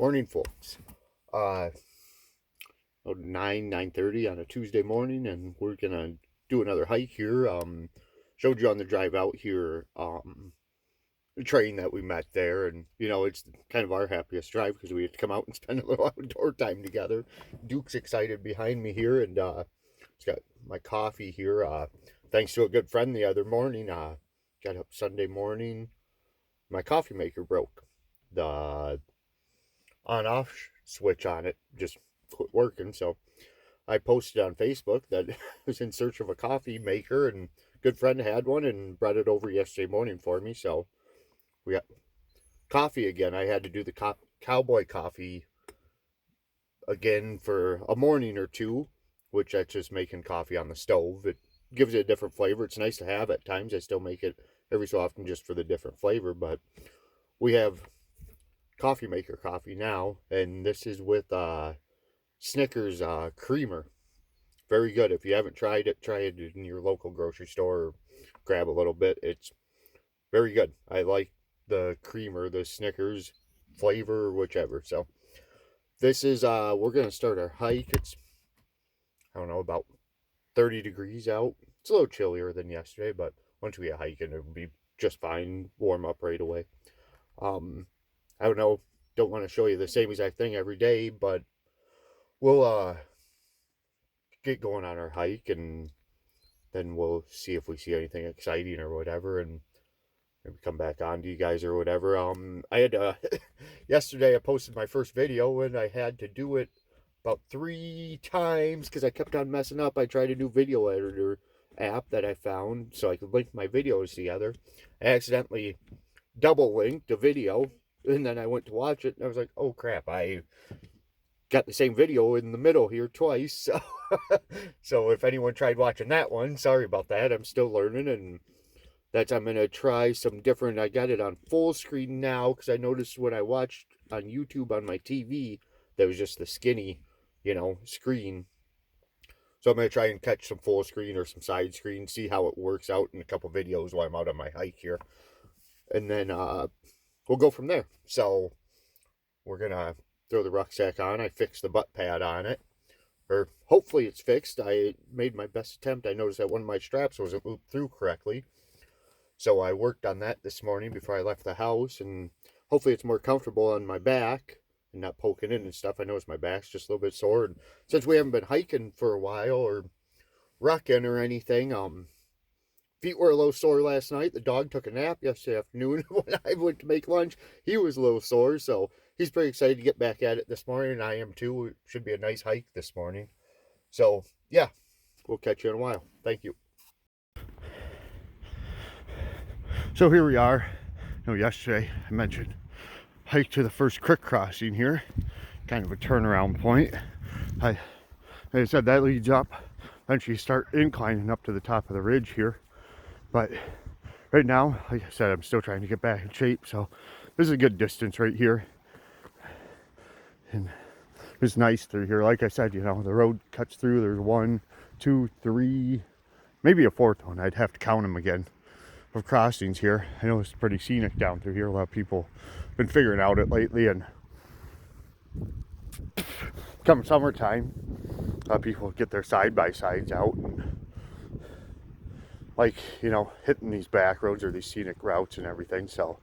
Morning, folks. Uh, 9:30 on a Tuesday morning, and we're gonna do another hike here. Showed you on the drive out here, the train that we met there, and it's kind of our happiest drive because we had to come out and spend a little outdoor time together. Duke's excited behind me here, and it's got my coffee here. Thanks to a good friend the other morning. Got up Sunday morning. My coffee maker broke. The on off switch on it just quit working. So I posted on Facebook that I was in search of a coffee maker, and a good friend had one and brought it over yesterday morning for me. So we got coffee again. I had to do the cowboy coffee again for a morning or two, which that's just making coffee on the stove. It gives it a different flavor. It's nice to have at times. I still make it every so often just for the different flavor, but we have coffee maker coffee now, and this is with Snickers creamer. Very good. If you haven't tried it, try it in your local grocery store. Or grab a little bit. It's very good. I like the creamer, the Snickers flavor, whichever. So this is we're gonna start our hike. It's, I don't know, about 30 degrees out. It's a little chillier than yesterday, but once we get hiking, it'll be just fine. Warm up right away. Um, I don't know. Don't want to show you the same exact thing every day, but we'll get going on our hike, and then we'll see if we see anything exciting or whatever, and maybe come back on to you guys or whatever. I had yesterday I posted my first video, and I had to do it about 3 times because I kept on messing up. I tried a new video editor app that I found so I could link my videos together. I accidentally double linked a video, and then I went to watch it, and I was like, oh crap, I got the same video in the middle here twice. So, so if anyone tried watching that one, sorry about that. I'm still learning, and I'm gonna try some different. I got it on full screen now because I noticed when I watched on YouTube on my TV, there was just the skinny, screen. So I'm gonna try and catch some full screen or some side screen, see how it works out in a couple videos while I'm out on my hike here, and then we'll go from there. So we're gonna throw the rucksack on. I fixed the butt pad on it, or hopefully it's fixed. I made my best attempt. I noticed that one of my straps wasn't looped through correctly, so I worked on that this morning before I left the house, and hopefully it's more comfortable on my back and not poking in and stuff. I noticed my back's just a little bit sore, and since we haven't been hiking for a while or rucking or anything, feet were a little sore last night. The dog took a nap yesterday afternoon when I went to make lunch. He was a little sore, so he's pretty excited to get back at it this morning, and I am too. It should be a nice hike this morning. So, yeah, we'll catch you in a while. Thank you. So here we are. Yesterday I mentioned hike to the first creek crossing here, kind of a turnaround point. Like I said, that leads up. Then you start inclining up to the top of the ridge here. But right now, like I said, I'm still trying to get back in shape. So this is a good distance right here. And it's nice through here. Like I said, the road cuts through. There's 1, 2, 3, maybe a fourth one. I'd have to count them again, of crossings here. I know it's pretty scenic down through here. A lot of people have been figuring out it lately, and come summertime, a lot of people get their side-by-sides out and hitting these back roads or these scenic routes and everything. So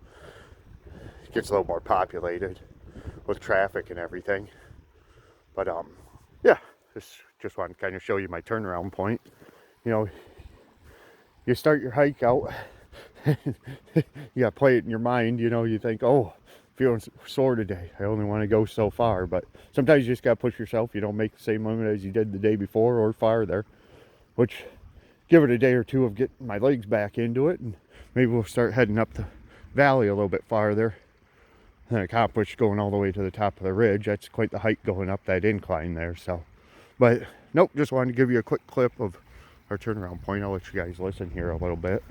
it gets a little more populated with traffic and everything. But yeah, just wanted to kind of show you my turnaround point. You start your hike out, you gotta play it in your mind. You think, oh, feeling sore today, I only want to go so far. But sometimes you just gotta push yourself. You don't make the same limit as you did the day before or farther, which give it a day or two of getting my legs back into it, and maybe we'll start heading up the valley a little bit farther and accomplish going all the way to the top of the ridge. That's quite the hike going up that incline there. So, but nope, just wanted to give you a quick clip of our turnaround point. I'll let you guys listen here a little bit.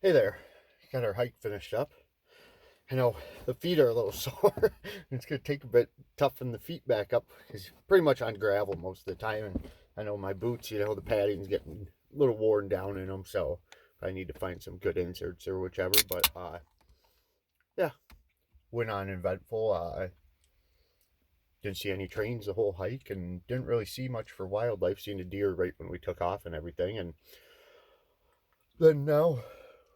Hey there, got our hike finished up. I know the feet are a little sore. It's gonna take a bit toughen the feet back up because pretty much on gravel most of the time. And I know my boots, the padding's getting a little worn down in them, so I need to find some good inserts or whichever. But yeah, went on eventful. Didn't see any trains the whole hike, and didn't really see much for wildlife. Seen a deer right when we took off and everything, and then now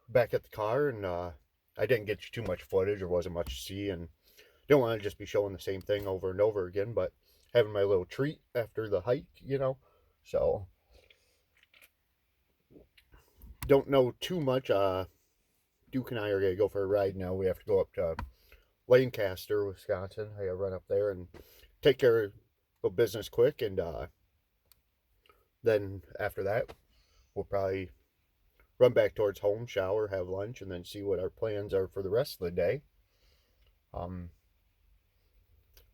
back at the car, and I didn't get too much footage. There wasn't much to see, and don't want to just be showing the same thing over and over again, but having my little treat after the hike. So don't know too much. Duke and I are gonna go for a ride now. We have to go up to Lancaster, Wisconsin. I gotta run up there and take care of the business quick, and then after that we'll probably run back towards home, shower, have lunch, and then see what our plans are for the rest of the day.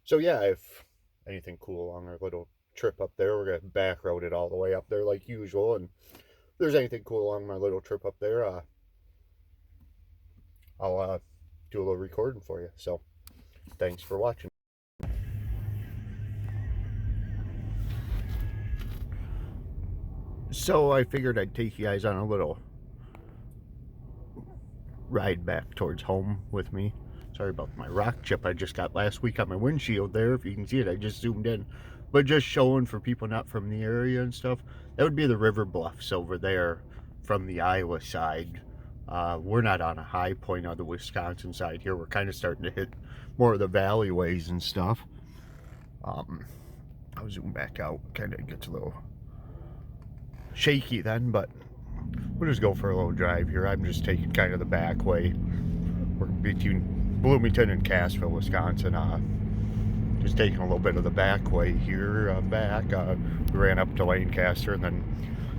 So yeah, if anything cool along our little trip up there, we're gonna back road it all the way up there like usual. And if there's anything cool along my little trip up there, I'll do a little recording for you. So thanks for watching. So I figured I'd take you guys on a little ride back towards home with me. Sorry about my rock chip I just got last week on my windshield there. If you can see it, I just zoomed in. But just showing for people not from the area and stuff, that would be the river bluffs over there from the Iowa side. We're not on a high point on the Wisconsin side here. We're kind of starting to hit more of the valleyways and stuff. I'll zoom back out. Kind of gets a little shaky then, but we'll just go for a little drive here. I'm just taking kind of the back way. We're between Bloomington and Cassville, Wisconsin. Just taking a little bit of the back way here. We ran up to Lancaster and then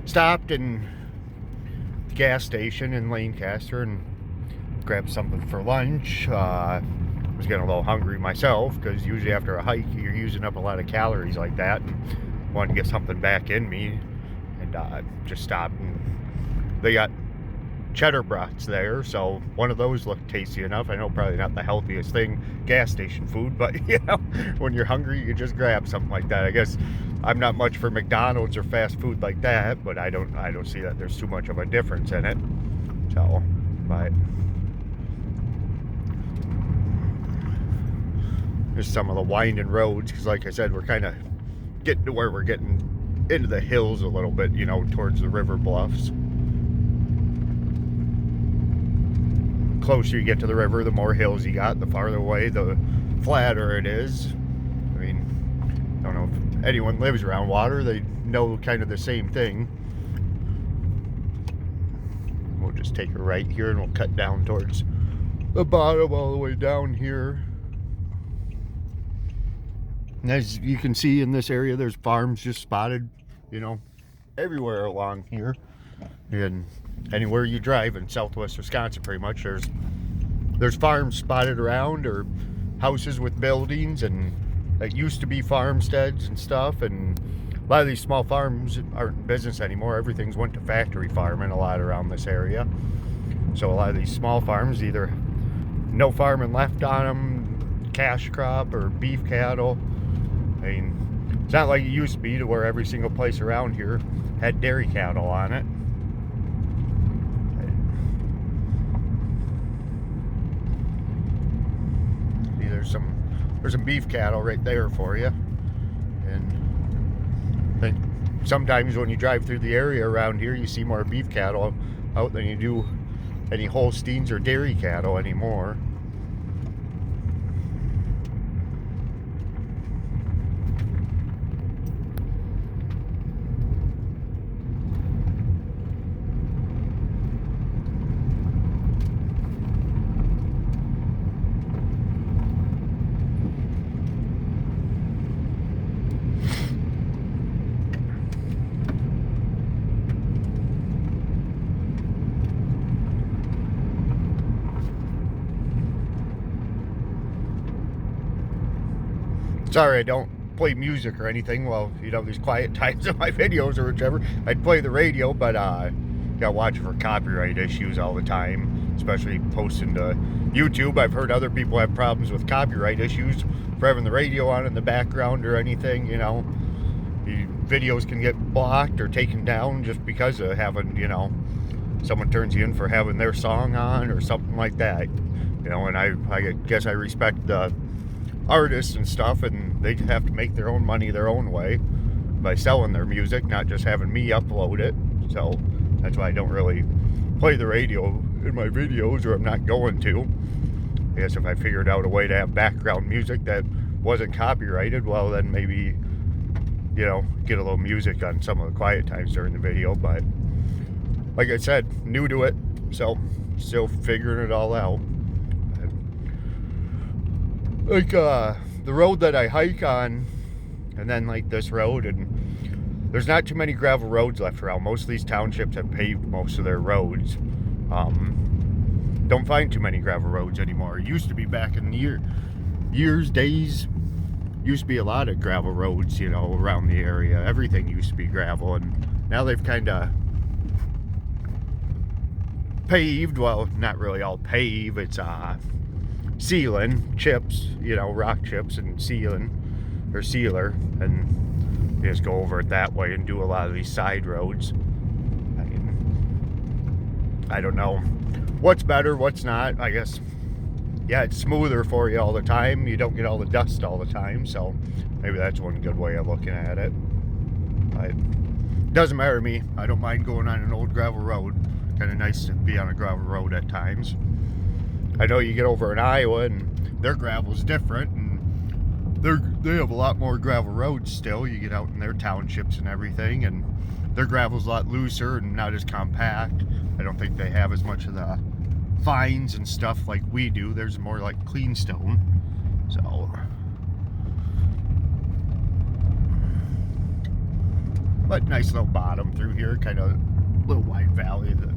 stopped in the gas station in Lancaster and grabbed something for lunch. I was getting a little hungry myself because usually after a hike you're using up a lot of calories like that, and wanted to get something back in me, and just stopped, and they got cheddar brats there, so one of those looked tasty enough. I know probably not the healthiest thing, gas station food, but when you're hungry you just grab something like that. I guess I'm not much for McDonald's or fast food like that, but I don't see that there's too much of a difference in it. So, but just some of the winding roads, because like I said, we're kind of getting to where we're getting into the hills a little bit, towards the river bluffs. Closer you get to the river, the more hills you got. The farther away, the flatter it is. I mean, I don't know if anyone lives around water, they know kind of the same thing. We'll just take a right here and we'll cut down towards the bottom all the way down here. And as you can see in this area, there's farms just spotted, everywhere along here. And anywhere you drive in southwest Wisconsin, pretty much, there's farms spotted around, or houses with buildings, and that used to be farmsteads and stuff. And a lot of these small farms aren't in business anymore. Everything's went to factory farming a lot around this area. So a lot of these small farms, either no farming left on them, cash crop, or beef cattle. I mean, it's not like it used to be, to where every single place around here had dairy cattle on it. See, there's some beef cattle right there for you. And I think sometimes when you drive through the area around here, you see more beef cattle out than you do any Holsteins or dairy cattle anymore. Sorry I don't play music or anything. Well, these quiet times in my videos or whichever, I'd play the radio, but gotta watch for copyright issues all the time, especially posting to YouTube. I've heard other people have problems with copyright issues for having the radio on in the background or anything, you know. The videos can get blocked or taken down just because of having, you know, someone turns you in for having their song on or something like that. You know, and I guess I respect the artists and stuff, and they have to make their own money their own way by selling their music, not just having me upload it. So that's why I don't really play the radio in my videos, or I'm not going to. I guess if I figured out a way to have background music that wasn't copyrighted, well, then maybe, you know, get a little music on some of the quiet times during the video. But like I said, new to it, so still figuring it all out. Like the road that I hike on, and then like this road, and there's not too many gravel roads left around. Most of these townships have paved most of their roads. Don't find too many gravel roads anymore. It used to be back in the days, used to be a lot of gravel roads, you know, around the area. Everything used to be gravel, and now they've kind of paved. Well, not really all pave. It's sealing, chips, you know, rock chips and sealing, or sealer, and you just go over it that way and do a lot of these side roads. I mean, I don't know what's better, what's not. I guess, yeah, it's smoother for you all the time. You don't get all the dust all the time, so maybe that's one good way of looking at it. But it doesn't matter to me. I don't mind going on an old gravel road. Kind of nice to be on a gravel road at times. I know you get over in Iowa and their gravel's different, and they have a lot more gravel roads still. You get out in their townships and everything, and their gravel's a lot looser and not as compact. I don't think they have as much of the fines and stuff like we do. There's more like clean stone. So, but nice little bottom through here, kind of little wide valley, the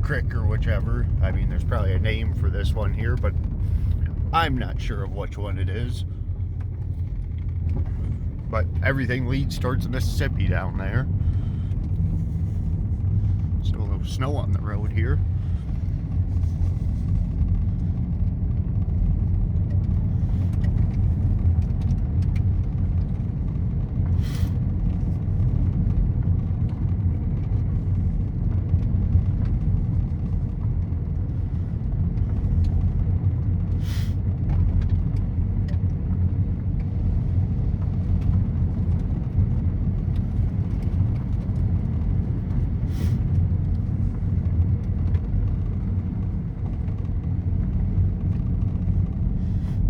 creek or whichever. I mean, there's probably a name for this one here, but I'm not sure of which one it is. But everything leads towards the Mississippi down there. Still a little snow on the road here.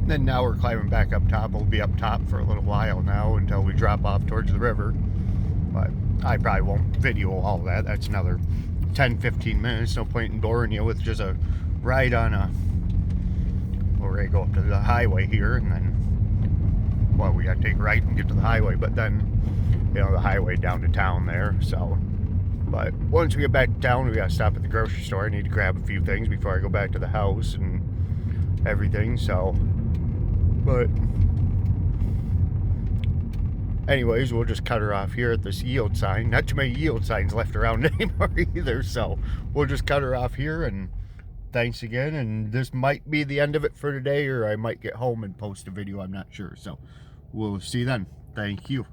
Then now we're climbing back up top. We'll be up top for a little while now until we drop off towards the river. But I probably won't video all that. That's another 10-15 minutes. No point in boring you with just a ride on a... We're ready to go up to the highway here, and then, well, we gotta take a right and get to the highway, but then, you know, the highway down to town there. So, but once we get back to town, we gotta stop at the grocery store. I need to grab a few things before I go back to the house and everything. So, but anyways, we'll just cut her off here at this yield sign. Not too many yield signs left around anymore either, so we'll just cut her off here. And thanks again, and this might be the end of it for today, or I might get home and post a video, I'm not sure. So we'll see you then. Thank you.